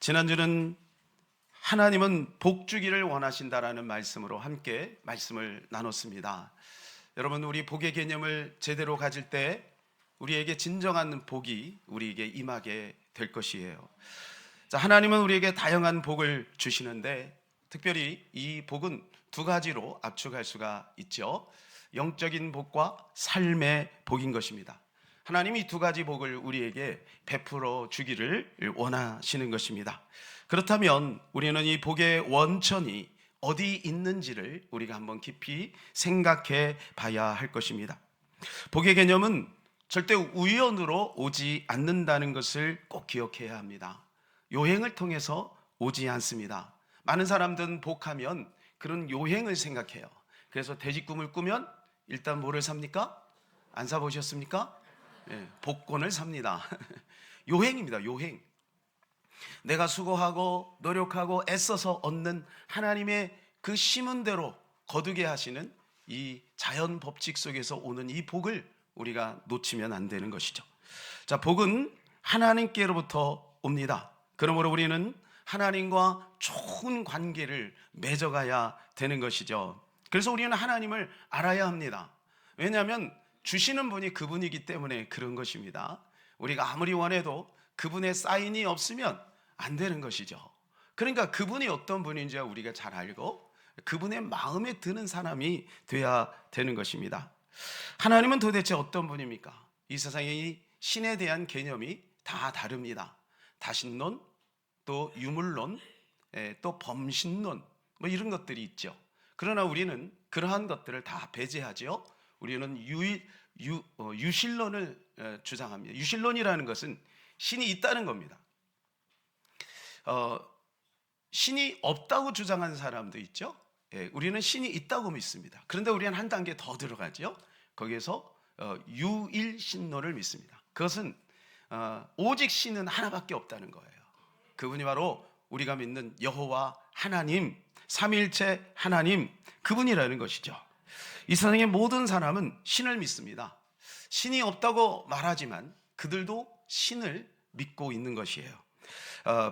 지난주는 하나님은 복 주기를 원하신다라는 말씀으로 함께 말씀을 나눴습니다. 여러분, 우리 복의 개념을 제대로 가질 때 우리에게 진정한 복이 우리에게 임하게 될 것이에요. 자, 하나님은 우리에게 다양한 복을 주시는데 특별히 이 복은 두 가지로 압축할 수가 있죠. 영적인 복과 삶의 복인 것입니다. 하나님이 이 두 가지 복을 우리에게 베풀어 주기를 원하시는 것입니다. 그렇다면 우리는 이 복의 원천이 어디 있는지를 우리가 한번 깊이 생각해 봐야 할 것입니다. 복의 개념은 절대 우연으로 오지 않는다는 것을 꼭 기억해야 합니다. 요행을 통해서 오지 않습니다. 많은 사람들은 복하면 그런 요행을 생각해요. 그래서 돼지꿈을 꾸면 일단 뭐를 삽니까? 안 사보셨습니까? 복권을 삽니다. 요행입니다. 요행. 내가 수고하고 노력하고 애써서 얻는 하나님의 그 심은 대로 거두게 하시는 이 자연 법칙 속에서 오는 이 복을 우리가 놓치면 안 되는 것이죠. 자, 복은 하나님께로부터 옵니다. 그러므로 우리는 하나님과 좋은 관계를 맺어가야 되는 것이죠. 그래서 우리는 하나님을 알아야 합니다. 왜냐하면 주시는 분이 그분이기 때문에 그런 것입니다. 우리가 아무리 원해도 그분의 사인이 없으면 안 되는 것이죠. 그러니까 그분이 어떤 분인지 우리가 잘 알고 그분의 마음에 드는 사람이 돼야 되는 것입니다. 하나님은 도대체 어떤 분입니까? 이 세상의 신에 대한 개념이 다 다릅니다. 다신론, 또 유물론, 또 범신론, 뭐 이런 것들이 있죠. 그러나 우리는 그러한 것들을 다 배제하죠. 우리는 유실론을 주장합니다. 유실론이라는 것은 신이 있다는 겁니다. 신이 없다고 주장하는 사람도 있죠. 우리는 신이 있다고 믿습니다. 그런데 우리는 한 단계 더 들어가죠. 거기에서 유일신론을 믿습니다. 그것은 오직 신은 하나밖에 없다는 거예요. 그분이 바로 우리가 믿는 여호와 하나님, 삼위일체 하나님, 그분이라는 것이죠. 이 세상의 모든 사람은 신을 믿습니다. 신이 없다고 말하지만 그들도 신을 믿고 있는 것이에요.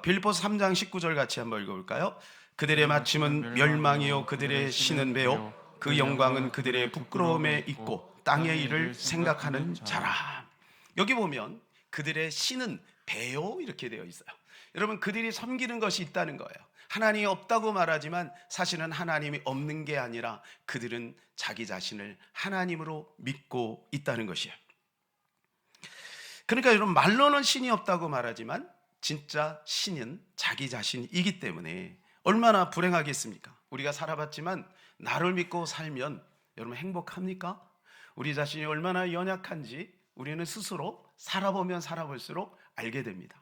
빌립보서 3장 19절 같이 한번 읽어볼까요? 그들의 마침은 멸망이요 그들의 신은 배요 그 영광은 그들의 부끄러움에 있고 땅의 일을 생각하는 자라. 여기 보면 그들의 신은 배요 이렇게 되어 있어요. 여러분, 그들이 섬기는 것이 있다는 거예요. 하나님이 없다고 말하지만 사실은 하나님이 없는 게 아니라 그들은 자기 자신을 하나님으로 믿고 있다는 것이에요. 그러니까 여러분, 말로는 신이 없다고 말하지만 진짜 신은 자기 자신이기 때문에 얼마나 불행하겠습니까? 우리가 살아봤지만 나를 믿고 살면 여러분 행복합니까? 우리 자신이 얼마나 연약한지 우리는 스스로 살아보면 살아볼수록 알게 됩니다.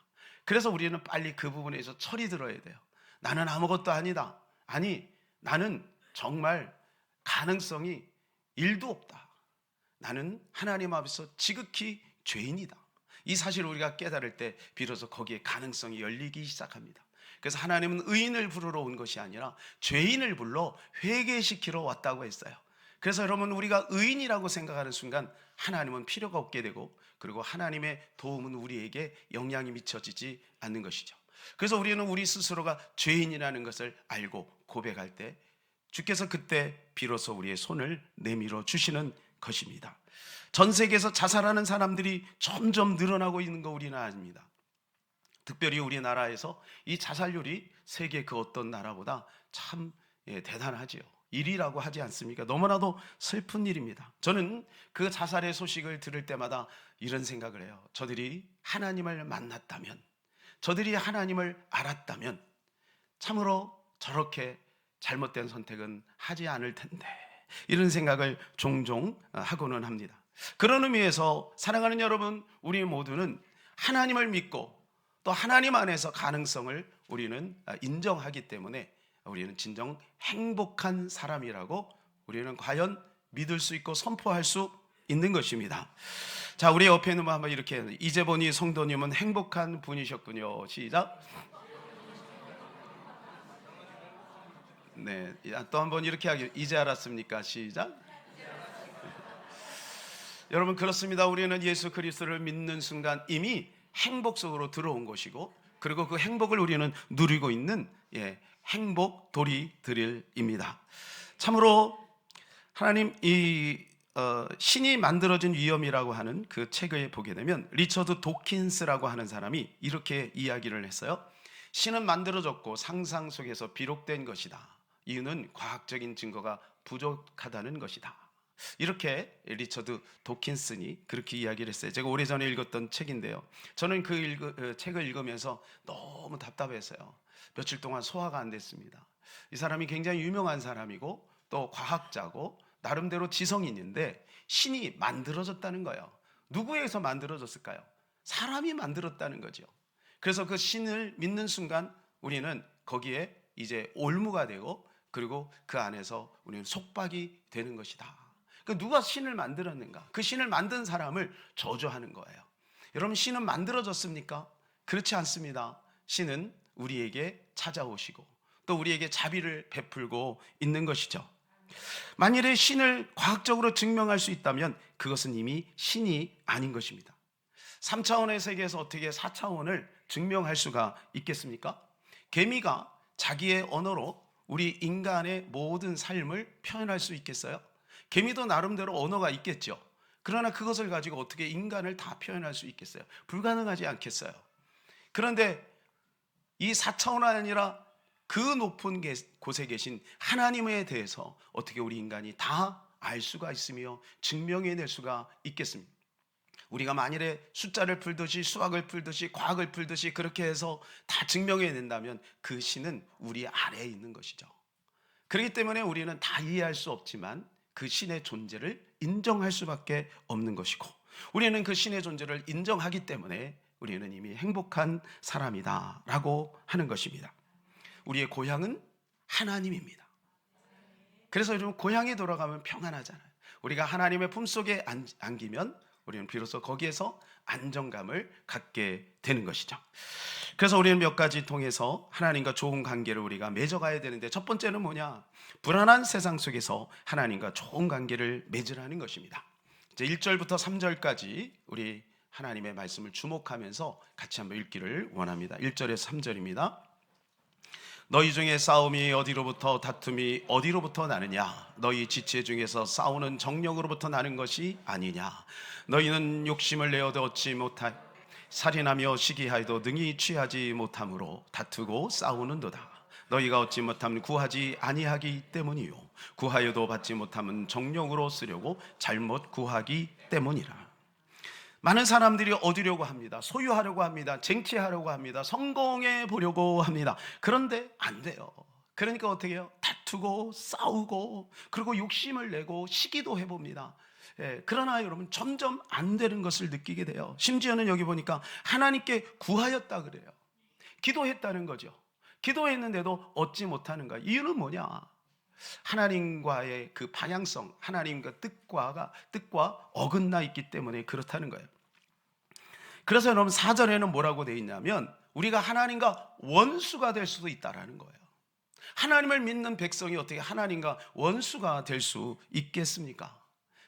그래서 우리는 빨리 그 부분에서 철이 들어야 돼요. 나는 아무것도 아니다. 아니, 나는 정말 가능성이 1도 없다. 나는 하나님 앞에서 지극히 죄인이다. 이 사실을 우리가 깨달을 때 비로소 거기에 가능성이 열리기 시작합니다. 그래서 하나님은 의인을 부르러 온 것이 아니라 죄인을 불러 회개시키러 왔다고 했어요. 그래서 여러분, 우리가 의인이라고 생각하는 순간 하나님은 필요가 없게 되고, 그리고 하나님의 도움은 우리에게 영향이 미쳐지지 않는 것이죠. 그래서 우리는 우리 스스로가 죄인이라는 것을 알고 고백할 때 주께서 그때 비로소 우리의 손을 내밀어 주시는 것입니다. 전 세계에서 자살하는 사람들이 점점 늘어나고 있는 거 우리는 압니다. 특별히 우리나라에서 이 자살률이 세계 그 어떤 나라보다 참 대단하지요. 1위라고 하지 않습니까? 너무나도 슬픈 일입니다. 저는 그 자살의 소식을 들을 때마다 이런 생각을 해요. 저들이 하나님을 만났다면, 저들이 하나님을 알았다면 참으로 저렇게 잘못된 선택은 하지 않을 텐데, 이런 생각을 종종 하고는 합니다. 그런 의미에서 사랑하는 여러분, 우리 모두는 하나님을 믿고 또 하나님 안에서 가능성을 우리는 인정하기 때문에 우리는 진정 행복한 사람이라고 우리는 과연 믿을 수 있고 선포할 수 있는 것입니다. 자, 우리 옆에 있는 분 한번 이렇게, 이제 보니 성도님은 행복한 분이셨군요. 시작. 네, 또 한번 이렇게 하기, 이제 알았습니까? 시작. 여러분, 그렇습니다. 우리는 예수 그리스도를 믿는 순간 이미 행복 속으로 들어온 것이고, 그리고 그 행복을 우리는 누리고 있는 행복 도리들입니다. 참으로 하나님 신이 만들어진 위험이라고 하는 그 책을 보게 되면 리처드 도킨스라고 하는 사람이 이렇게 이야기를 했어요. 신은 만들어졌고 상상 속에서 비록된 것이다. 이유는 과학적인 증거가 부족하다는 것이다. 이렇게 리처드 도킨슨이 그렇게 이야기를 했어요. 제가 오래전에 읽었던 책인데요. 저는 그 책을 읽으면서 너무 답답했어요. 며칠 동안 소화가 안 됐습니다. 이 사람이 굉장히 유명한 사람이고 또 과학자고 나름대로 지성인인데 신이 만들어졌다는 거예요. 누구에서 만들어졌을까요? 사람이 만들었다는 거죠. 그래서 그 신을 믿는 순간 우리는 거기에 이제 올무가 되고 그리고 그 안에서 우리는 속박이 되는 것이다. 그 누가 신을 만들었는가? 그 신을 만든 사람을 저주하는 거예요. 여러분, 신은 만들어졌습니까? 그렇지 않습니다. 신은 우리에게 찾아오시고 또 우리에게 자비를 베풀고 있는 것이죠. 만일에 신을 과학적으로 증명할 수 있다면 그것은 이미 신이 아닌 것입니다. 3차원의 세계에서 어떻게 4차원을 증명할 수가 있겠습니까? 개미가 자기의 언어로 우리 인간의 모든 삶을 표현할 수 있겠어요? 개미도 나름대로 언어가 있겠죠. 그러나 그것을 가지고 어떻게 인간을 다 표현할 수 있겠어요? 불가능하지 않겠어요? 그런데 이 4차원이 아니라 그 높은 곳에 계신 하나님에 대해서 어떻게 우리 인간이 다 알 수가 있으며 증명해낼 수가 있겠습니까? 우리가 만일에 숫자를 풀듯이 수학을 풀듯이 과학을 풀듯이 그렇게 해서 다 증명해낸다면 그 신은 우리 아래에 있는 것이죠. 그렇기 때문에 우리는 다 이해할 수 없지만 그 신의 존재를 인정할 수밖에 없는 것이고, 우리는 그 신의 존재를 인정하기 때문에 우리는 이미 행복한 사람이다 라고 하는 것입니다. 우리의 고향은 하나님입니다. 그래서 여러분, 고향에 돌아가면 평안하잖아요. 우리가 하나님의 품속에 안기면 우리는 비로소 거기에서 안정감을 갖게 되는 것이죠. 그래서 우리는 몇 가지 통해서 하나님과 좋은 관계를 우리가 맺어가야 되는데, 첫 번째는 뭐냐? 불안한 세상 속에서 하나님과 좋은 관계를 맺으라는 것입니다. 이제 1절부터 3절까지 우리 하나님의 말씀을 주목하면서 같이 한번 읽기를 원합니다. 1절에서 3절입니다. 너희 중에 싸움이 어디로부터, 다툼이 어디로부터 나느냐? 너희 지체 중에서 싸우는 정력으로부터 나는 것이 아니냐? 너희는 욕심을 내어도 얻지 못하, 살인하며 시기하여도 능히 취하지 못함으로 다투고 싸우는도다. 너희가 얻지 못함은 구하지 아니하기 때문이요, 구하여도 받지 못함은 정력으로 쓰려고 잘못 구하기 때문이라. 많은 사람들이 얻으려고 합니다. 소유하려고 합니다. 쟁취하려고 합니다. 성공해 보려고 합니다. 그런데 안 돼요. 그러니까 어떻게 해요? 다투고 싸우고 그리고 욕심을 내고 시기도 해봅니다. 그러나 여러분, 점점 안 되는 것을 느끼게 돼요. 심지어는 여기 보니까 하나님께 구하였다 그래요. 기도했다는 거죠. 기도했는데도 얻지 못하는 거야. 이유는 뭐냐? 하나님과의 그 방향성, 하나님과 뜻과 어긋나 있기 때문에 그렇다는 거예요. 그래서 여러분, 4절에는 뭐라고 되어 있냐면 우리가 하나님과 원수가 될 수도 있다라는 거예요. 하나님을 믿는 백성이 어떻게 하나님과 원수가 될 수 있겠습니까?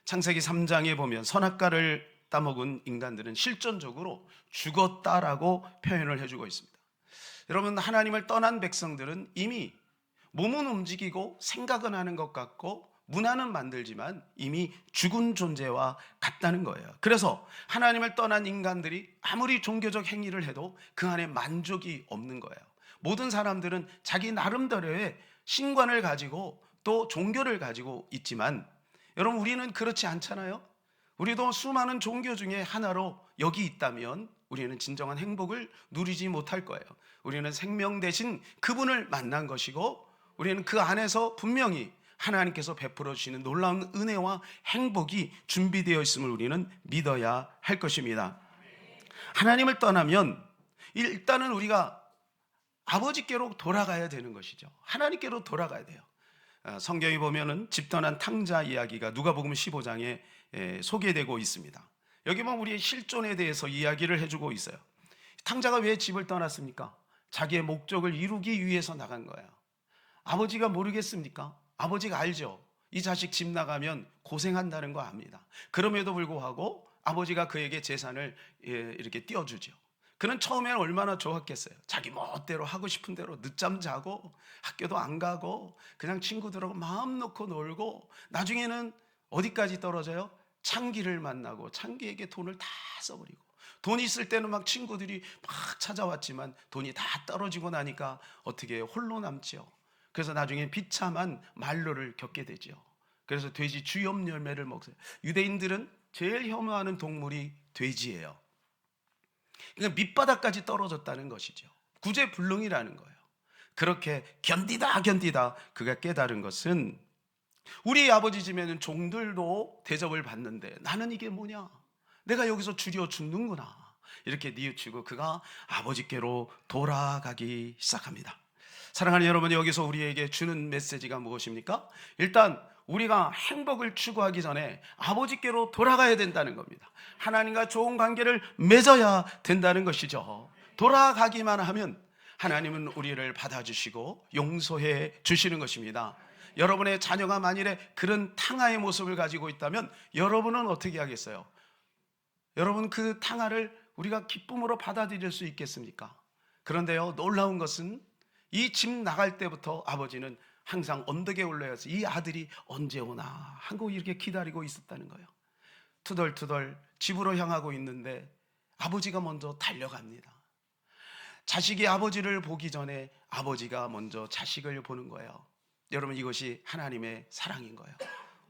창세기 3장에 보면 선악과를 따먹은 인간들은 실존적으로 죽었다라고 표현을 해주고 있습니다. 여러분, 하나님을 떠난 백성들은 이미 몸은 움직이고 생각은 하는 것 같고 문화는 만들지만 이미 죽은 존재와 같다는 거예요. 그래서 하나님을 떠난 인간들이 아무리 종교적 행위를 해도 그 안에 만족이 없는 거예요. 모든 사람들은 자기 나름대로의 신관을 가지고 또 종교를 가지고 있지만, 여러분, 우리는 그렇지 않잖아요. 우리도 수많은 종교 중에 하나로 여기 있다면 우리는 진정한 행복을 누리지 못할 거예요. 우리는 생명 대신 그분을 만난 것이고, 우리는 그 안에서 분명히 하나님께서 베풀어 주시는 놀라운 은혜와 행복이 준비되어 있음을 우리는 믿어야 할 것입니다. 하나님을 떠나면 일단은 우리가 아버지께로 돌아가야 되는 것이죠. 하나님께로 돌아가야 돼요. 성경에 보면은 집 떠난 탕자 이야기가 누가복음 15장에 소개되고 있습니다. 여기 보면 우리의 실존에 대해서 이야기를 해주고 있어요. 탕자가 왜 집을 떠났습니까? 자기의 목적을 이루기 위해서 나간 거예요. 아버지가 모르겠습니까? 아버지가 알죠. 이 자식 집 나가면 고생한다는 거 압니다. 그럼에도 불구하고 아버지가 그에게 재산을 이렇게 띄워주죠. 그는 처음에는 얼마나 좋았겠어요. 자기 멋대로 하고 싶은 대로 늦잠 자고 학교도 안 가고 그냥 친구들하고 마음 놓고 놀고, 나중에는 어디까지 떨어져요? 창기를 만나고 창기에게 돈을 다 써버리고, 돈이 있을 때는 막 친구들이 막 찾아왔지만 돈이 다 떨어지고 나니까 어떻게 해요? 홀로 남지요. 그래서 나중에 비참한 말로를 겪게 되죠. 그래서 돼지 주엽 열매를 먹어요. 유대인들은 제일 혐오하는 동물이 돼지예요. 그러니까 밑바닥까지 떨어졌다는 것이죠. 구제불능이라는 거예요. 그렇게 견디다 그가 깨달은 것은, 우리 아버지 집에는 종들도 대접을 받는데 나는 이게 뭐냐, 내가 여기서 줄여 죽는구나, 이렇게 뉘우치고 그가 아버지께로 돌아가기 시작합니다. 사랑하는 여러분, 여기서 우리에게 주는 메시지가 무엇입니까? 일단 우리가 행복을 추구하기 전에 아버지께로 돌아가야 된다는 겁니다. 하나님과 좋은 관계를 맺어야 된다는 것이죠. 돌아가기만 하면 하나님은 우리를 받아주시고 용서해 주시는 것입니다. 여러분의 자녀가 만일에 그런 탕아의 모습을 가지고 있다면 여러분은 어떻게 하겠어요? 여러분, 그 탕아를 우리가 기쁨으로 받아들일 수 있겠습니까? 그런데요, 놀라운 것은 이 집 나갈 때부터 아버지는 항상 언덕에 올라가서 이 아들이 언제 오나 하고 이렇게 기다리고 있었다는 거예요. 투덜투덜 집으로 향하고 있는데 아버지가 먼저 달려갑니다. 자식이 아버지를 보기 전에 아버지가 먼저 자식을 보는 거예요. 여러분, 이것이 하나님의 사랑인 거예요.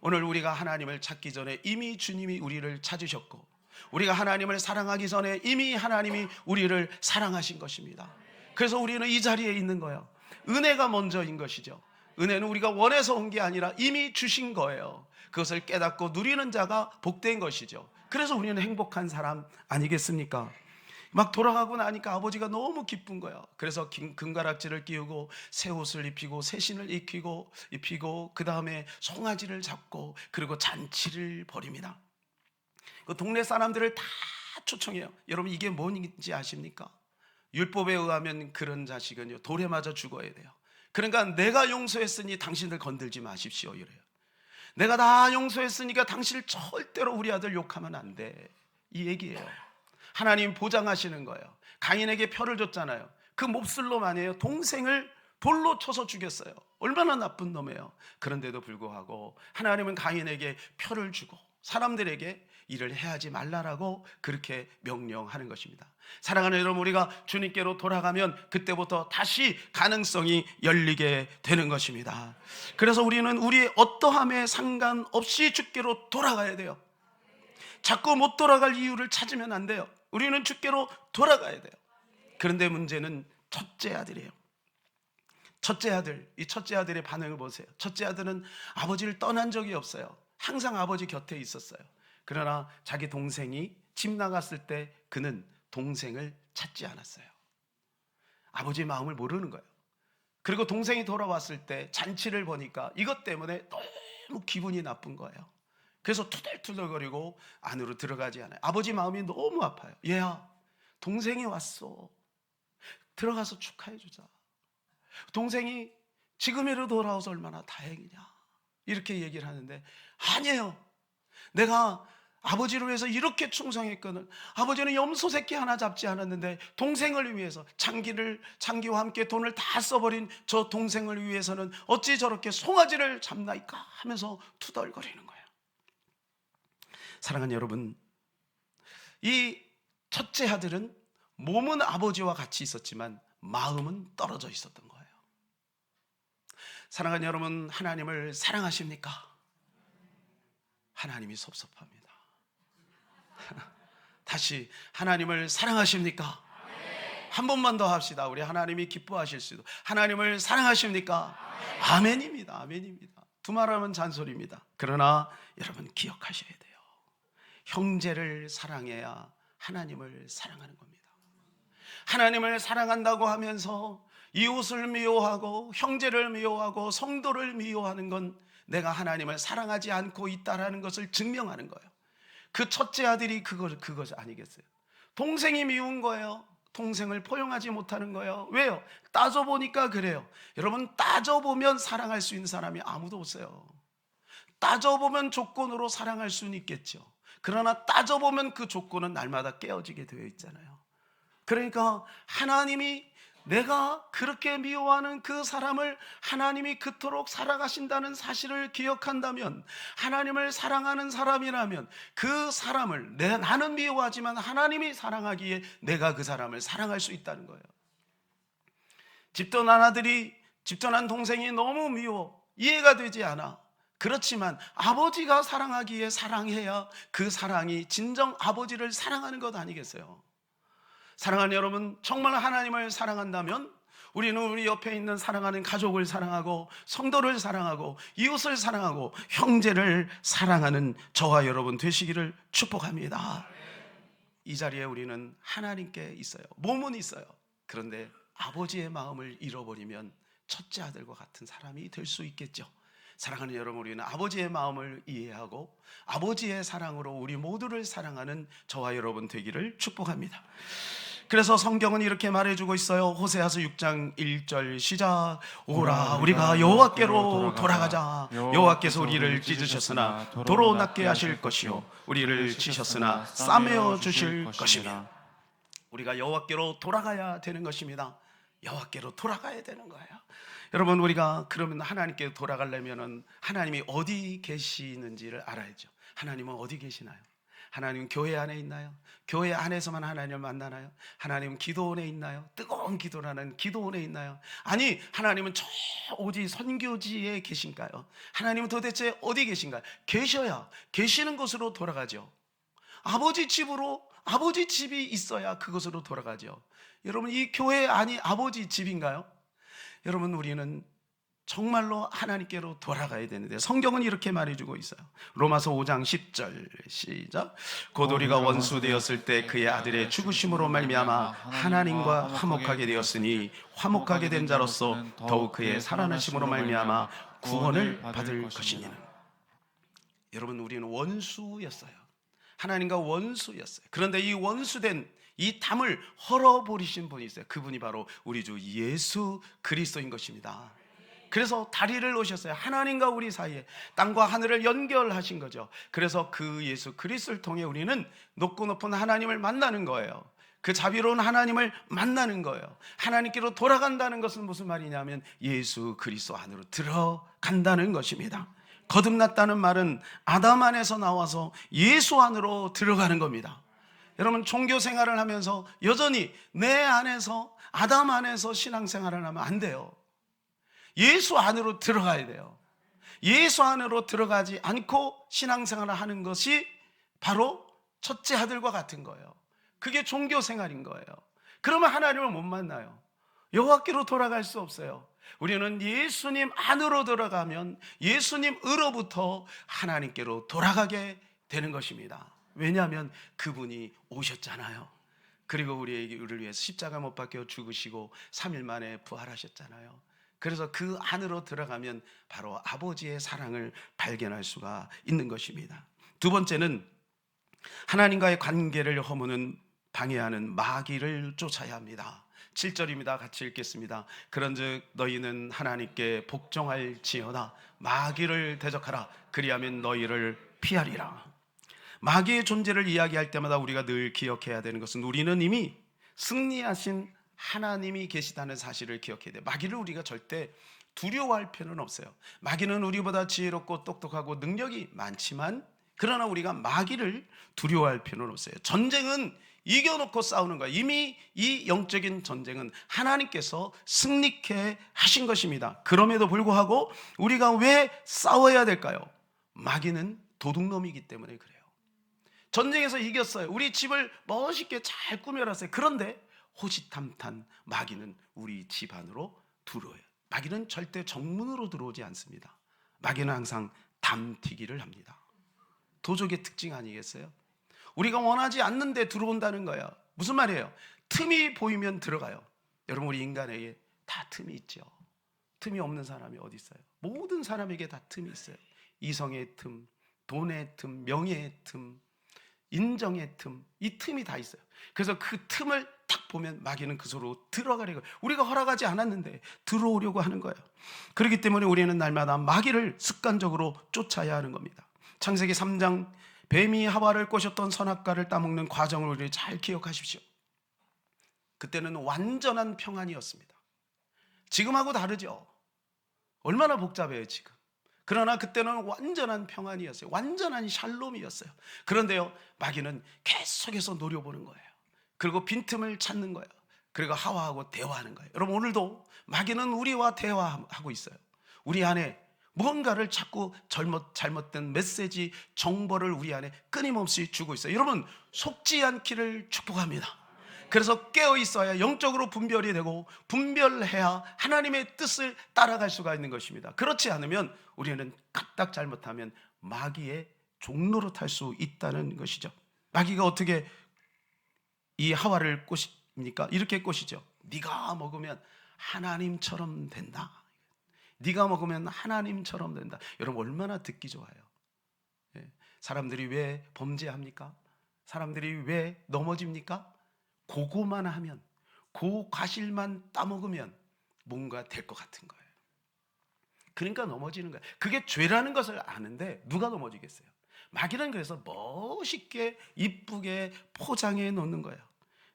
오늘 우리가 하나님을 찾기 전에 이미 주님이 우리를 찾으셨고, 우리가 하나님을 사랑하기 전에 이미 하나님이 우리를 사랑하신 것입니다. 그래서 우리는 이 자리에 있는 거예요. 은혜가 먼저인 것이죠. 은혜는 우리가 원해서 온 게 아니라 이미 주신 거예요. 그것을 깨닫고 누리는 자가 복된 것이죠. 그래서 우리는 행복한 사람 아니겠습니까? 막 돌아가고 나니까 아버지가 너무 기쁜 거예요. 그래서 금가락지를 끼우고 새 옷을 입히고 새 신을 입히고 그 다음에 송아지를 잡고 그리고 잔치를 벌입니다. 그 동네 사람들을 다 초청해요. 여러분, 이게 뭔지 아십니까? 율법에 의하면 그런 자식은요, 돌에 맞아 죽어야 돼요. 그러니까 내가 용서했으니 당신들 건들지 마십시오, 이래요. 내가 다 용서했으니까 당신을 절대로 우리 아들 욕하면 안 돼, 이 얘기예요. 하나님 보장하시는 거예요. 가인에게 표를 줬잖아요. 그 몹쓸 놈 아니에요? 동생을 돌로 쳐서 죽였어요. 얼마나 나쁜 놈이에요. 그런데도 불구하고 하나님은 가인에게 표를 주고 사람들에게 일을 해하지 말라라고 그렇게 명령하는 것입니다. 사랑하는 여러분, 우리가 주님께로 돌아가면 그때부터 다시 가능성이 열리게 되는 것입니다. 그래서 우리는 우리의 어떠함에 상관없이 주께로 돌아가야 돼요. 자꾸 못 돌아갈 이유를 찾으면 안 돼요. 우리는 주께로 돌아가야 돼요. 그런데 문제는 첫째 아들이에요. 첫째 아들, 이 첫째 아들의 반응을 보세요. 첫째 아들은 아버지를 떠난 적이 없어요. 항상 아버지 곁에 있었어요. 그러나 자기 동생이 집 나갔을 때 그는 동생을 찾지 않았어요. 아버지의 마음을 모르는 거예요. 그리고 동생이 돌아왔을 때 잔치를 보니까 이것 때문에 너무 기분이 나쁜 거예요. 그래서 투덜투덜거리고 안으로 들어가지 않아요. 아버지 마음이 너무 아파요. 얘야, 동생이 왔어. 들어가서 축하해 주자. 동생이 지금이라도 돌아와서 얼마나 다행이냐, 이렇게 얘기를 하는데, 아니에요. 내가 아버지를 위해서 이렇게 충성했거든. 아버지는 염소 새끼 하나 잡지 않았는데 동생을 위해서 창기와 함께 돈을 다 써버린 저 동생을 위해서는 어찌 저렇게 송아지를 잡나이까 하면서 투덜거리는 거예요. 사랑하는 여러분, 이 첫째 아들은 몸은 아버지와 같이 있었지만 마음은 떨어져 있었던 거예요. 사랑하는 여러분, 하나님을 사랑하십니까? 하나님이 섭섭합니다. 다시, 하나님을 사랑하십니까? 한 번만 더 합시다. 우리 하나님이 기뻐하실 수도. 하나님을 사랑하십니까? 아멘입니다. 아멘입니다. 두말하면 잔소리입니다. 그러나 여러분, 기억하셔야 돼요. 형제를 사랑해야 하나님을 사랑하는 겁니다. 하나님을 사랑한다고 하면서 이웃을 미워하고 형제를 미워하고 성도를 미워하는 건 내가 하나님을 사랑하지 않고 있다는 것을 증명하는 거예요. 그 첫째 아들이 그것 아니겠어요? 동생이 미운 거예요. 동생을 포용하지 못하는 거예요. 왜요? 따져보니까 그래요. 여러분, 따져보면 사랑할 수 있는 사람이 아무도 없어요. 따져보면 조건으로 사랑할 수는 있겠죠. 그러나 따져보면 그 조건은 날마다 깨어지게 되어 있잖아요. 그러니까 하나님이 내가 그렇게 미워하는 그 사람을 하나님이 그토록 사랑하신다는 사실을 기억한다면, 하나님을 사랑하는 사람이라면 그 사람을 나는 미워하지만 하나님이 사랑하기에 내가 그 사람을 사랑할 수 있다는 거예요. 집도난 아들이 집도난 동생이 너무 미워, 이해가 되지 않아. 그렇지만 아버지가 사랑하기에 사랑해야 그 사랑이 진정 아버지를 사랑하는 것 아니겠어요? 사랑하는 여러분, 정말 하나님을 사랑한다면 우리는 우리 옆에 있는 사랑하는 가족을 사랑하고 성도를 사랑하고 이웃을 사랑하고 형제를 사랑하는 저와 여러분 되시기를 축복합니다. 이 자리에 우리는 하나님께 있어요. 몸은 있어요. 그런데 아버지의 마음을 잃어버리면 첫째 아들과 같은 사람이 될 수 있겠죠. 사랑하는 여러분, 우리는 아버지의 마음을 이해하고 아버지의 사랑으로 우리 모두를 사랑하는 저와 여러분 되기를 축복합니다. 그래서 성경은 이렇게 말해주고 있어요. 호세아서 6장 1절 시작. 오라 우리가 여호와께로 돌아가자. 여호와께서 우리를 찢으셨으나 도로 낫게 하실 것이요 우리를 치셨으나 싸매어 주실 것이며. 우리가 여호와께로 돌아가야 되는 것입니다. 여호와께로 돌아가야 되는 거예요. 여러분, 우리가 그러면 하나님께 돌아가려면 하나님이 어디 계시는지를 알아야죠. 하나님은 어디 계시나요? 하나님은 교회 안에 있나요? 교회 안에서만 하나님을 만나나요? 하나님은 기도원에 있나요? 뜨거운 기도라는 기도원에 있나요? 아니, 하나님은 저 어디 선교지에 계신가요? 하나님은 도대체 어디 계신가요? 계셔야 계시는 곳으로 돌아가죠. 아버지 집으로, 아버지 집이 있어야 그곳으로 돌아가죠. 여러분, 이 교회 안이 아버지 집인가요? 여러분, 우리는 정말로 하나님께로 돌아가야 되는데 성경은 이렇게 말해주고 있어요. 로마서 5장 10절 시작. 곧 우리가 원수 되었을 때 그의 아들의 죽으심으로 말미암아 하나님과 화목하게 되었으니 화목하게 된 자로서 더욱 그의 살아나심으로 말미암아 구원을 받을 것이니는. 여러분, 우리는 원수였어요. 하나님과 원수였어요. 그런데 이 원수된 이 담을 헐어버리신 분이 있어요. 그분이 바로 우리 주 예수 그리스도인 것입니다. 그래서 다리를 놓으셨어요. 하나님과 우리 사이에 땅과 하늘을 연결하신 거죠. 그래서 그 예수 그리스도를 통해 우리는 높고 높은 하나님을 만나는 거예요. 그 자비로운 하나님을 만나는 거예요. 하나님께로 돌아간다는 것은 무슨 말이냐면 예수 그리스도 안으로 들어간다는 것입니다. 거듭났다는 말은 아담 안에서 나와서 예수 안으로 들어가는 겁니다. 여러분, 종교 생활을 하면서 여전히 내 안에서 아담 안에서 신앙생활을 하면 안 돼요. 예수 안으로 들어가야 돼요. 예수 안으로 들어가지 않고 신앙생활을 하는 것이 바로 첫째 아들과 같은 거예요. 그게 종교 생활인 거예요. 그러면 하나님을 못 만나요. 여호와께로 돌아갈 수 없어요. 우리는 예수님 안으로 들어가면 예수님으로부터 하나님께로 돌아가게 되는 것입니다. 왜냐하면 그분이 오셨잖아요. 그리고 우리를 위해서 십자가 못 박혀 죽으시고 3일 만에 부활하셨잖아요. 그래서 그 안으로 들어가면 바로 아버지의 사랑을 발견할 수가 있는 것입니다. 두 번째는 하나님과의 관계를 허무는 방해하는 마귀를 쫓아야 합니다. 7절입니다. 같이 읽겠습니다. 그런즉 너희는 하나님께 복종할지어다. 마귀를 대적하라. 그리하면 너희를 피하리라. 마귀의 존재를 이야기할 때마다 우리가 늘 기억해야 되는 것은 우리는 이미 승리하신 하나님이 계시다는 사실을 기억해야 돼요. 마귀를 우리가 절대 두려워할 필요는 없어요. 마귀는 우리보다 지혜롭고 똑똑하고 능력이 많지만 그러나 우리가 마귀를 두려워할 필요는 없어요. 전쟁은 이겨놓고 싸우는 거예요. 이미 이 영적인 전쟁은 하나님께서 승리케 하신 것입니다. 그럼에도 불구하고 우리가 왜 싸워야 될까요? 마귀는 도둑놈이기 때문에 그래요. 전쟁에서 이겼어요. 우리 집을 멋있게 잘 꾸며놨어요. 그런데 호시탐탐 마귀는 우리 집 안으로 들어와요. 마귀는 절대 정문으로 들어오지 않습니다. 마귀는 항상 담튀기를 합니다. 도적의 특징 아니겠어요? 우리가 원하지 않는데 들어온다는 거예요. 무슨 말이에요? 틈이 보이면 들어가요. 여러분, 우리 인간에게 다 틈이 있죠. 틈이 없는 사람이 어디 있어요? 모든 사람에게 다 틈이 있어요. 이성의 틈, 돈의 틈, 명예의 틈, 인정의 틈, 이 틈이 다 있어요. 그래서 그 틈을 딱 보면 마귀는 그 속으로 들어가려고, 우리가 허락하지 않았는데 들어오려고 하는 거예요. 그렇기 때문에 우리는 날마다 마귀를 습관적으로 쫓아야 하는 겁니다. 창세기 3장 뱀이 하와를 꼬셨던 선악과를 따먹는 과정을 우리 잘 기억하십시오. 그때는 완전한 평안이었습니다. 지금하고 다르죠. 얼마나 복잡해요 지금. 그러나 그때는 완전한 평안이었어요. 완전한 샬롬이었어요. 그런데요, 마귀는 계속해서 노려보는 거예요. 그리고 빈틈을 찾는 거예요. 그리고 하와하고 대화하는 거예요. 여러분, 오늘도 마귀는 우리와 대화하고 있어요. 우리 안에 무언가를 자꾸 잘못된 메시지, 정보를 우리 안에 끊임없이 주고 있어요. 여러분, 속지 않기를 축복합니다. 그래서 깨어 있어야 영적으로 분별이 되고, 분별해야 하나님의 뜻을 따라갈 수가 있는 것입니다. 그렇지 않으면 우리는 까딱 잘못하면 마귀의 종로로 탈 수 있다는 것이죠. 마귀가 어떻게 이 하와를 꼬십니까? 이렇게 꼬시죠. 네가 먹으면 하나님처럼 된다. 네가 먹으면 하나님처럼 된다. 여러분, 얼마나 듣기 좋아요. 사람들이 왜 범죄합니까? 사람들이 왜 넘어집니까? 그거만 하면, 그 과실만 따먹으면 뭔가 될 것 같은 거예요. 그러니까 넘어지는 거예요. 그게 죄라는 것을 아는데 누가 넘어지겠어요? 마귀는 그래서 멋있게 이쁘게 포장해 놓는 거예요.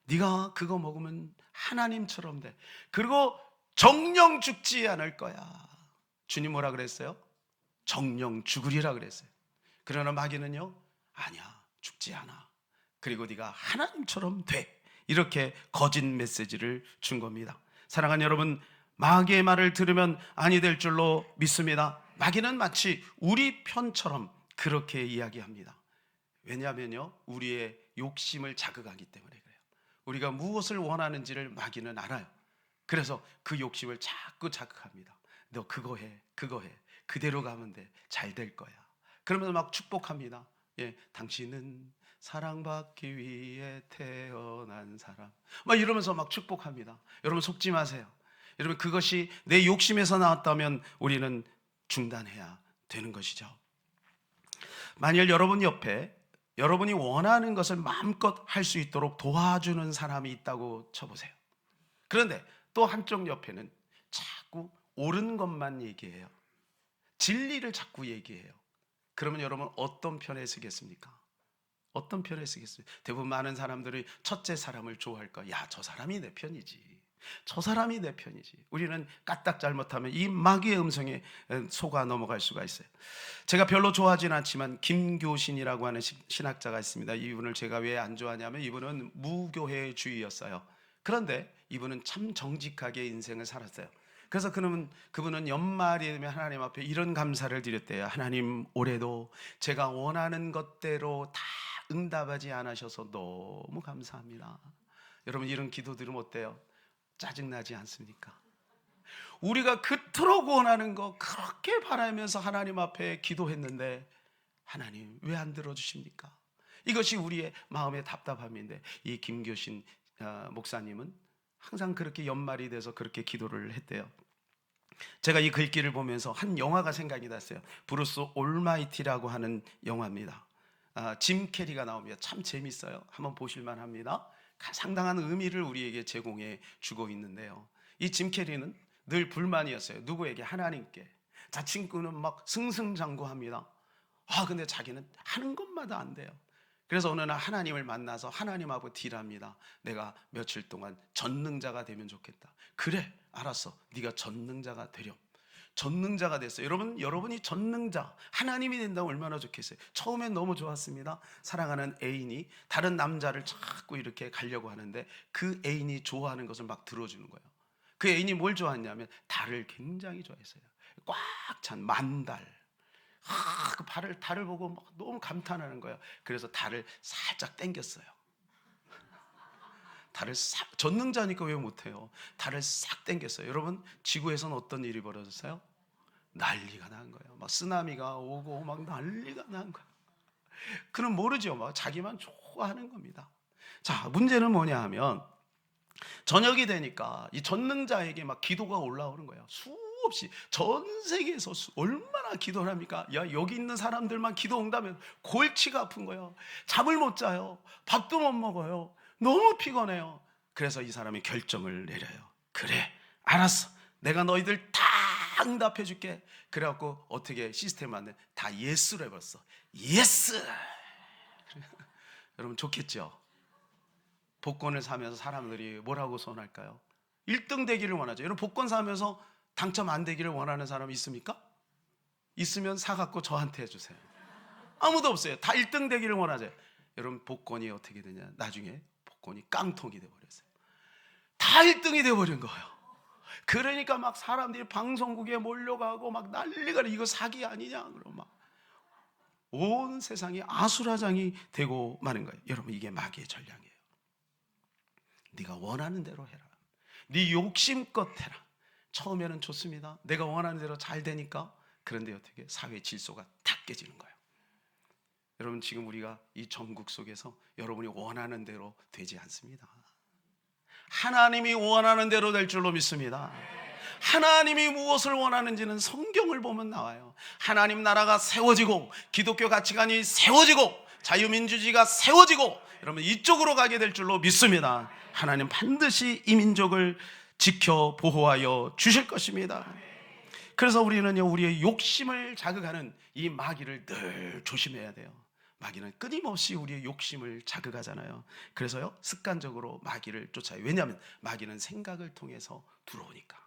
네가 그거 먹으면 하나님처럼 돼. 그리고 정령 죽지 않을 거야. 주님 뭐라 그랬어요? 정령 죽으리라 그랬어요. 그러나 마귀는요, 아니야, 죽지 않아. 그리고 네가 하나님처럼 돼. 이렇게 거짓 메시지를 준 겁니다. 사랑하는 여러분, 마귀의 말을 들으면 아니 될 줄로 믿습니다. 마귀는 마치 우리 편처럼 그렇게 이야기합니다. 왜냐하면요, 우리의 욕심을 자극하기 때문에 그래요. 우리가 무엇을 원하는지를 마귀는 알아요. 그래서 그 욕심을 자꾸 자극합니다. 너 그거 해, 그거 해. 그대로 가면 돼. 잘 될 거야. 그러면서 막 축복합니다. 당신은 사랑받기 위해 태어난 사람. 막 이러면서 막 축복합니다. 여러분, 속지 마세요. 여러분, 그것이 내 욕심에서 나왔다면 우리는 중단해야 되는 것이죠. 만일 여러분 옆에 여러분이 원하는 것을 마음껏 할 수 있도록 도와주는 사람이 있다고 쳐보세요. 그런데 또 한쪽 옆에는 자꾸 옳은 것만 얘기해요. 진리를 자꾸 얘기해요. 그러면 여러분, 어떤 편에 서겠습니까? 어떤 편에 쓰겠습니까? 대부분 많은 사람들이 첫째 사람을 좋아할 거야. 야, 저 사람이 내 편이지. 저 사람이 내 편이지. 우리는 까딱 잘못하면 이 마귀의 음성에 속아 넘어갈 수가 있어요. 제가 별로 좋아하진 않지만 김교신이라고 하는 신학자가 있습니다. 이분을 제가 왜 안 좋아하냐면 이분은 무교회주의였어요. 그런데 이분은 참 정직하게 인생을 살았어요. 그래서 그분은 연말이 되면 하나님 앞에 이런 감사를 드렸대요. 하나님, 올해도 제가 원하는 것대로 다 응답하지 않으셔서 너무 감사합니다. 여러분, 이런 기도 들으면 어때요? 짜증나지 않습니까? 우리가 그토록 원하는 거 그렇게 바라면서 하나님 앞에 기도했는데 하나님 왜 안 들어주십니까? 이것이 우리의 마음의 답답함인데, 이 김교신 목사님은 항상 그렇게 연말이 돼서 그렇게 기도를 했대요. 제가 이 글귀를 보면서 한 영화가 생각이 났어요. 브루스 올마이티라고 하는 영화입니다. 짐 캐리가 나옵니다. 참 재밌어요. 한번 보실만 합니다. 상당한 의미를 우리에게 제공해 주고 있는데요, 이 짐 캐리는 늘 불만이었어요. 누구에게? 하나님께. 자친구는 막 승승장구합니다. 근데 자기는 하는 것마다 안 돼요. 그래서 어느 날 하나님을 만나서 하나님하고 딜합니다. 내가 며칠 동안 전능자가 되면 좋겠다. 그래, 알았어. 네가 전능자가 되렴. 전능자가 됐어요. 여러분이 전능자, 하나님이 된다면 얼마나 좋겠어요. 처음엔 너무 좋았습니다. 사랑하는 애인이 다른 남자를 자꾸 이렇게 가려고 하는데 그 애인이 좋아하는 것을 막 들어주는 거예요. 그 애인이 뭘 좋아했냐면 달을 굉장히 좋아했어요. 꽉 찬 만달. 그 달을 보고 막 너무 감탄하는 거예요. 그래서 달을 살짝 땡겼어요. 달을 전능자니까 왜 못해요? 달을 싹 땡겼어요. 여러분, 지구에서는 어떤 일이 벌어졌어요? 난리가 난 거예요. 막 쓰나미가 오고 막 난리가 난 거예요. 그는 모르죠. 막 자기만 좋아하는 겁니다. 자, 문제는 뭐냐 하면 저녁이 되니까 이 전능자에게 막 기도가 올라오는 거예요. 수없이 전 세계에서 얼마나 기도를 합니까? 야, 여기 있는 사람들만 기도 온다면 골치가 아픈 거예요. 잠을 못 자요. 밥도 못 먹어요. 너무 피곤해요. 그래서 이 사람이 결정을 내려요. 그래, 알았어. 내가 너희들 다 응답해 줄게. 그래갖고 어떻게 시스템 만든 다 예스로 해버렸어. 예스. 여러분, 좋겠죠? 복권을 사면서 사람들이 뭐라고 소원할까요? 1등 되기를 원하죠. 여러분 복권 사면서 당첨 안 되기를 원하는 사람 있습니까? 있으면 사갖고 저한테 해주세요. 아무도 없어요. 다 1등 되기를 원하죠. 여러분 복권이 어떻게 되냐, 나중에 복권이 깡통이 돼버렸어요. 다 1등이 돼버린 거예요. 그러니까 막 사람들이 방송국에 몰려가고 막 난리가, 이거 사기 아니냐, 그러고 막 온 세상이 아수라장이 되고 마는 거예요. 여러분 이게 마귀의 전략이에요. 네가 원하는 대로 해라. 네 욕심껏 해라. 처음에는 좋습니다. 내가 원하는 대로 잘 되니까. 그런데 어떻게 사회 질서가 다 깨지는 거예요. 여러분 지금 우리가 이 전국 속에서 여러분이 원하는 대로 되지 않습니다. 하나님이 원하는 대로 될 줄로 믿습니다. 하나님이 무엇을 원하는지는 성경을 보면 나와요. 하나님 나라가 세워지고 기독교 가치관이 세워지고 자유민주주의가 세워지고 여러분 이쪽으로 가게 될 줄로 믿습니다. 하나님 반드시 이 민족을 지켜 보호하여 주실 것입니다. 그래서 우리는요, 우리의 욕심을 자극하는 이 마귀를 늘 조심해야 돼요. 마귀는 끊임없이 우리의 욕심을 자극하잖아요. 그래서요, 습관적으로 마귀를 쫓아요. 왜냐하면 마귀는 생각을 통해서 들어오니까.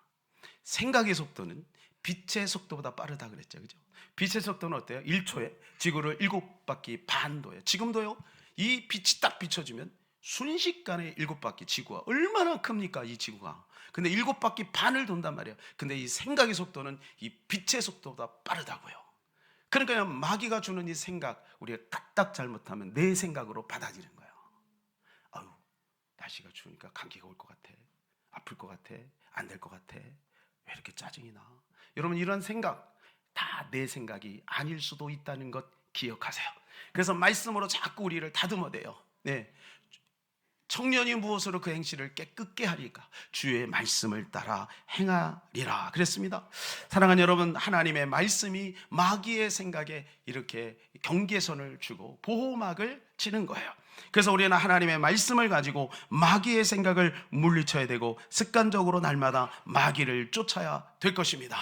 생각의 속도는 빛의 속도보다 빠르다 그랬죠, 그죠? 빛의 속도는 어때요? 1초에 지구를 7바퀴 반 도예요. 지금도요, 이 빛이 딱 비춰지면 순식간에 7바퀴, 지구가 얼마나 큽니까, 이 지구가. 근데 7바퀴 반을 돈단 말이에요. 근데 이 생각의 속도는 이 빛의 속도보다 빠르다고요. 그러니까 마귀가 주는 이 생각, 우리가 까딱 잘못하면 내 생각으로 받아들이는 거예요. 아유, 날씨가 추우니까 감기가 올 것 같아, 아플 것 같아, 안 될 것 같아, 왜 이렇게 짜증이 나? 여러분 이런 생각 다 내 생각이 아닐 수도 있다는 것 기억하세요. 그래서 말씀으로 자꾸 우리를 다듬어대요. 네. 청년이 무엇으로 그 행실을 깨끗게 하리까? 주의 말씀을 따라 행하리라 그랬습니다. 사랑하는 여러분, 하나님의 말씀이 마귀의 생각에 이렇게 경계선을 주고 보호막을 치는 거예요. 그래서 우리는 하나님의 말씀을 가지고 마귀의 생각을 물리쳐야 되고 습관적으로 날마다 마귀를 쫓아야 될 것입니다.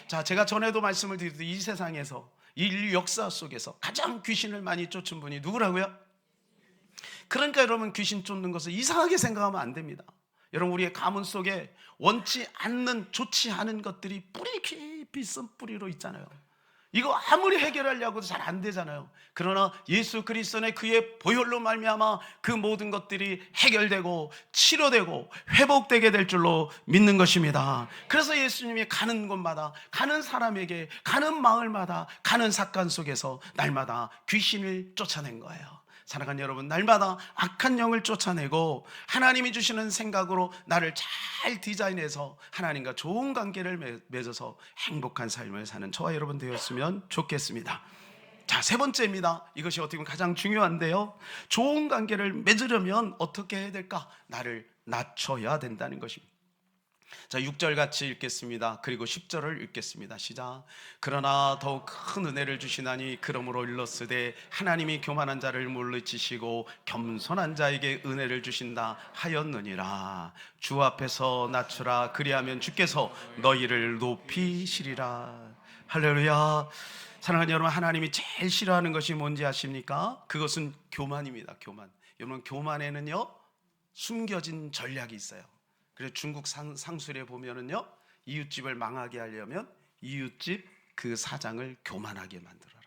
자, 제가 전에도 말씀을 드렸듯이 이 세상에서 이 인류 역사 속에서 가장 귀신을 많이 쫓은 분이 누구라고요? 그러니까 여러분 귀신 쫓는 것을 이상하게 생각하면 안 됩니다. 여러분 우리의 가문 속에 원치 않는, 좋지 않은 것들이 뿌리 깊이 쓴 뿌리로 있잖아요. 이거 아무리 해결하려고 해도 잘 안 되잖아요. 그러나 예수 그리스도의 그의 보혈로 말미암아 그 모든 것들이 해결되고 치료되고 회복되게 될 줄로 믿는 것입니다. 그래서 예수님이 가는 곳마다, 가는 사람에게, 가는 마을마다, 가는 삭간 속에서 날마다 귀신을 쫓아낸 거예요. 사랑하는 여러분, 날마다 악한 영을 쫓아내고 하나님이 주시는 생각으로 나를 잘 디자인해서 하나님과 좋은 관계를 맺어서 행복한 삶을 사는 저와 여러분 되었으면 좋겠습니다. 자, 세 번째입니다. 이것이 어떻게 보면 가장 중요한데요, 좋은 관계를 맺으려면 어떻게 해야 될까? 나를 낮춰야 된다는 것입니다. 자, 6절 같이 읽겠습니다. 그리고 10절을 읽겠습니다. 시작. 그러나 더욱 큰 은혜를 주시나니 그러므로 일렀으되 하나님이 교만한 자를 물리치시고 겸손한 자에게 은혜를 주신다 하였느니라. 주 앞에서 낮추라. 그리하면 주께서 너희를 높이시리라. 할렐루야. 사랑하는 여러분, 하나님이 제일 싫어하는 것이 뭔지 아십니까? 그것은 교만입니다. 교만. 여러분, 교만에는요 숨겨진 전략이 있어요. 그래서 중국 상술에 보면은요, 이웃집을 망하게 하려면 이웃집 그 사장을 교만하게 만들어라.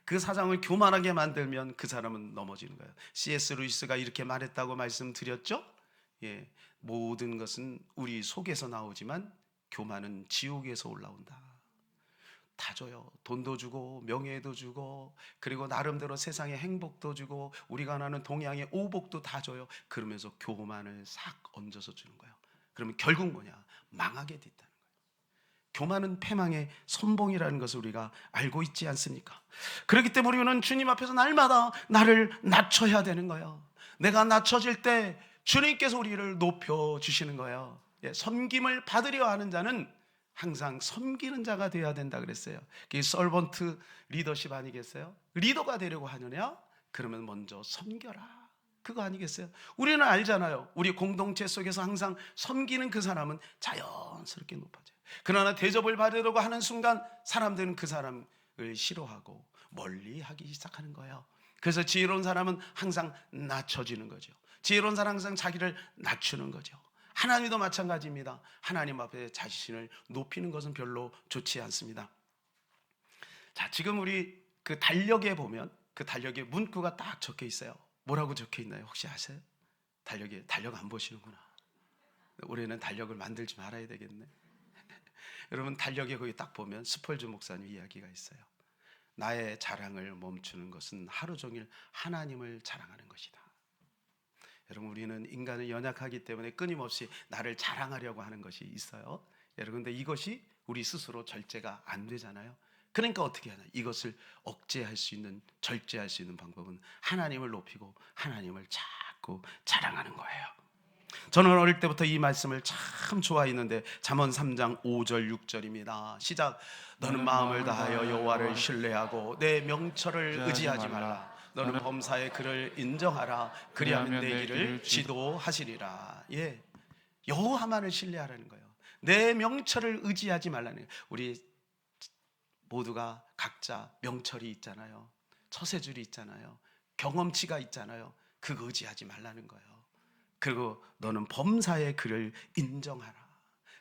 그 사장을 교만하게 만들면 그 사람은 넘어지는 거예요. C.S. 루이스가 이렇게 말했다고 말씀드렸죠. 예, 모든 것은 우리 속에서 나오지만 교만은 지옥에서 올라온다. 다 줘요. 돈도 주고 명예도 주고 그리고 나름대로 세상에 행복도 주고 우리가 나는 동양의 오복도 다 줘요. 그러면서 교만을 싹 얹어서 주는 거예요. 그러면 결국 뭐냐? 망하게 됐다는 거예요. 교만은 패망의 선봉이라는 것을 우리가 알고 있지 않습니까? 그렇기 때문에 우리는 주님 앞에서 날마다 나를 낮춰야 되는 거예요. 내가 낮춰질 때 주님께서 우리를 높여주시는 거예요. 섬김을 받으려 하는 자는 항상 섬기는 자가 되어야 된다 그랬어요. 그게 서번트 리더십 아니겠어요? 리더가 되려고 하느냐? 그러면 먼저 섬겨라. 그거 아니겠어요? 우리는 알잖아요. 우리 공동체 속에서 항상 섬기는 그 사람은 자연스럽게 높아져요. 그러나 대접을 받으려고 하는 순간 사람들은 그 사람을 싫어하고 멀리하기 시작하는 거예요. 그래서 지혜로운 사람은 항상 낮춰지는 거죠. 지혜로운 사람 항상 자기를 낮추는 거죠. 하나님도 마찬가지입니다. 하나님 앞에 자신을 높이는 것은 별로 좋지 않습니다. 자, 지금 우리 그 달력에 보면 그 달력에 문구가 딱 적혀 있어요. 뭐라고 적혀 있나요? 혹시 아세요? 달력에, 달력 안 보시는구나. 올해는 달력을 만들지 말아야 되겠네. 여러분, 달력에 거기 딱 보면 스펄즈 목사님 이야기가 있어요. 나의 자랑을 멈추는 것은 하루 종일 하나님을 자랑하는 것이다. 여러분, 우리는 인간은 연약하기 때문에 끊임없이 나를 자랑하려고 하는 것이 있어요. 여러분, 근데 이것이 우리 스스로 절제가 안 되잖아요. 그러니까 어떻게 하냐? 이것을 억제할 수 있는, 절제할 수 있는 방법은 하나님을 높이고 하나님을 자꾸 자랑하는 거예요. 저는 어릴 때부터 이 말씀을 참 좋아했는데 잠언 3장 5절 6절입니다. 시작. 너는 마음을 다하여 여호와를 신뢰하고 내 명철을 의지하지 말라. 너는 범사의 그를 인정하라. 그리하면 내 길을 지도하시리라. 예, 여호와만을 신뢰하라는 거예요. 내 명철을 의지하지 말라는 거예요. 우리 모두가 각자 명철이 있잖아요. 처세줄이 있잖아요. 경험치가 있잖아요. 그거 의지하지 말라는 거예요. 그리고 너는 범사의 그를 인정하라.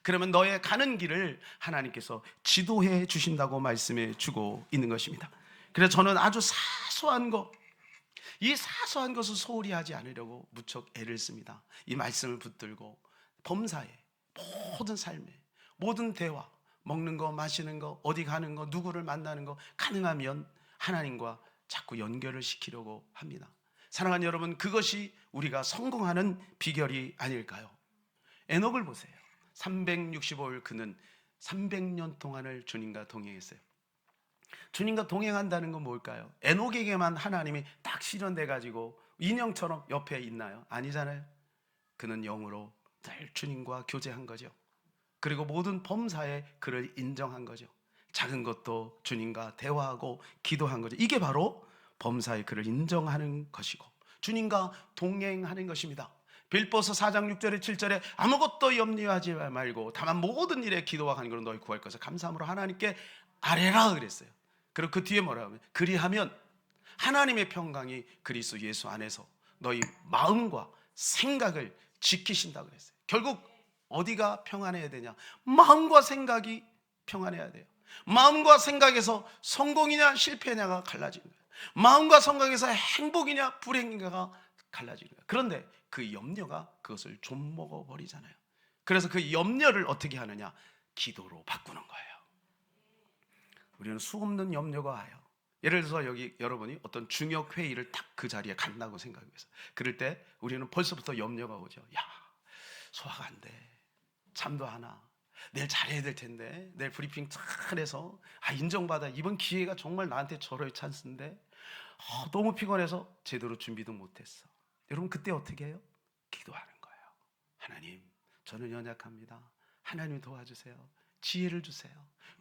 그러면 너의 가는 길을 하나님께서 지도해 주신다고 말씀해 주고 있는 것입니다. 그래서 저는 아주 사소한 것, 이 사소한 것을 소홀히 하지 않으려고 무척 애를 씁니다. 이 말씀을 붙들고 범사에, 모든 삶에, 모든 대화, 먹는 거, 마시는 거, 어디 가는 거, 누구를 만나는 거, 가능하면 하나님과 자꾸 연결을 시키려고 합니다. 사랑하는 여러분, 그것이 우리가 성공하는 비결이 아닐까요? 에녹을 보세요. 365일 그는 300년 동안을 주님과 동행했어요. 주님과 동행한다는 건 뭘까요? 에녹에게만 하나님이 딱 실현돼 가지고 인형처럼 옆에 있나요? 아니잖아요. 그는 영으로 늘 주님과 교제한 거죠. 그리고 모든 범사에 그를 인정한 거죠. 작은 것도 주님과 대화하고 기도한 거죠. 이게 바로 범사에 그를 인정하는 것이고 주님과 동행하는 것입니다. 빌보서 4장 6절에 7절에 아무것도 염려하지 말고 다만 모든 일에 기도와 간구로 너희 구할 것을 감사함으로 하나님께 아뢰라 그랬어요. 그리고 그 뒤에 뭐라고 하면 그리하면 하나님의 평강이 그리스도 예수 안에서 너희 마음과 생각을 지키신다고 그랬어요. 결국 어디가 평안해야 되냐? 마음과 생각이 평안해야 돼요. 마음과 생각에서 성공이냐 실패냐가 갈라지는 거예요. 마음과 생각에서 행복이냐 불행인가가 갈라지는 거예요. 그런데 그 염려가 그것을 좀 먹어버리잖아요. 그래서 그 염려를 어떻게 하느냐? 기도로 바꾸는 거예요. 우리는 수없는 염려가 와요. 예를 들어서 여기 여러분이 어떤 중요한 회의를 딱 그 자리에 간다고 생각해서 그럴 때 우리는 벌써부터 염려가 오죠. 야, 소화가 안 돼. 잠도 안 와. 내일 잘해야 될 텐데 내일 브리핑 잘해서 인정받아. 이번 기회가 정말 나한테 절호의 찬스인데 너무 피곤해서 제대로 준비도 못했어. 여러분 그때 어떻게 해요? 기도하는 거예요. 하나님, 저는 연약합니다. 하나님 도와주세요. 지혜를 주세요.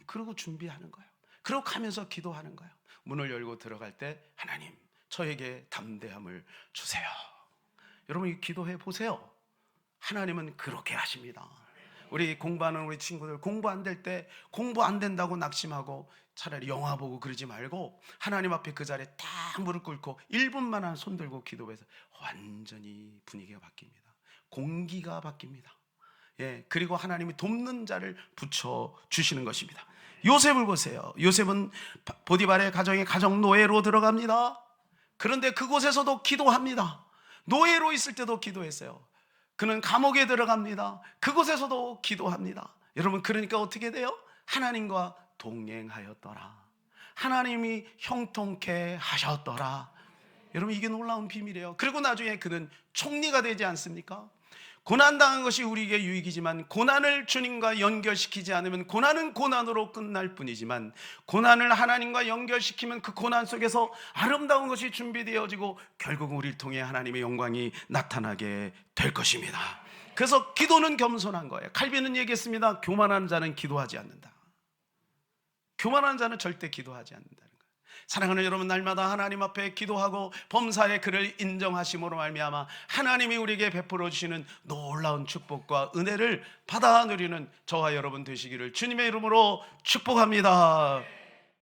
그리고 준비하는 거예요. 그리고 가면서 기도하는 거예요. 문을 열고 들어갈 때 하나님, 저에게 담대함을 주세요. 여러분 기도해 보세요. 하나님은 그렇게 하십니다. 우리 공부하는 우리 친구들 공부 안 될 때 공부 안 된다고 낙심하고 차라리 영화 보고 그러지 말고 하나님 앞에 그 자리에 딱 무릎 꿇고 1분만 손 들고 기도해서 완전히 분위기가 바뀝니다. 공기가 바뀝니다. 예, 그리고 하나님이 돕는 자를 붙여 주시는 것입니다. 요셉을 보세요. 요셉은 보디발의 가정에 가정 노예로 들어갑니다. 그런데 그곳에서도 기도합니다. 노예로 있을 때도 기도했어요. 그는 감옥에 들어갑니다. 그곳에서도 기도합니다. 여러분 그러니까 어떻게 돼요? 하나님과 동행하였더라. 하나님이 형통케 하셨더라. 여러분 이게 놀라운 비밀이에요. 그리고 나중에 그는 총리가 되지 않습니까? 고난당한 것이 우리에게 유익이지만 고난을 주님과 연결시키지 않으면 고난은 고난으로 끝날 뿐이지만 고난을 하나님과 연결시키면 그 고난 속에서 아름다운 것이 준비되어지고 결국 우리를 통해 하나님의 영광이 나타나게 될 것입니다. 그래서 기도는 겸손한 거예요. 칼빈은 얘기했습니다. 교만한 자는 기도하지 않는다. 교만한 자는 절대 기도하지 않는다는 거예요. 사랑하는 여러분, 날마다 하나님 앞에 기도하고 범사의 그를 인정하심으로 말미암아 하나님이 우리에게 베풀어 주시는 놀라운 축복과 은혜를 받아 누리는 저와 여러분 되시기를 주님의 이름으로 축복합니다.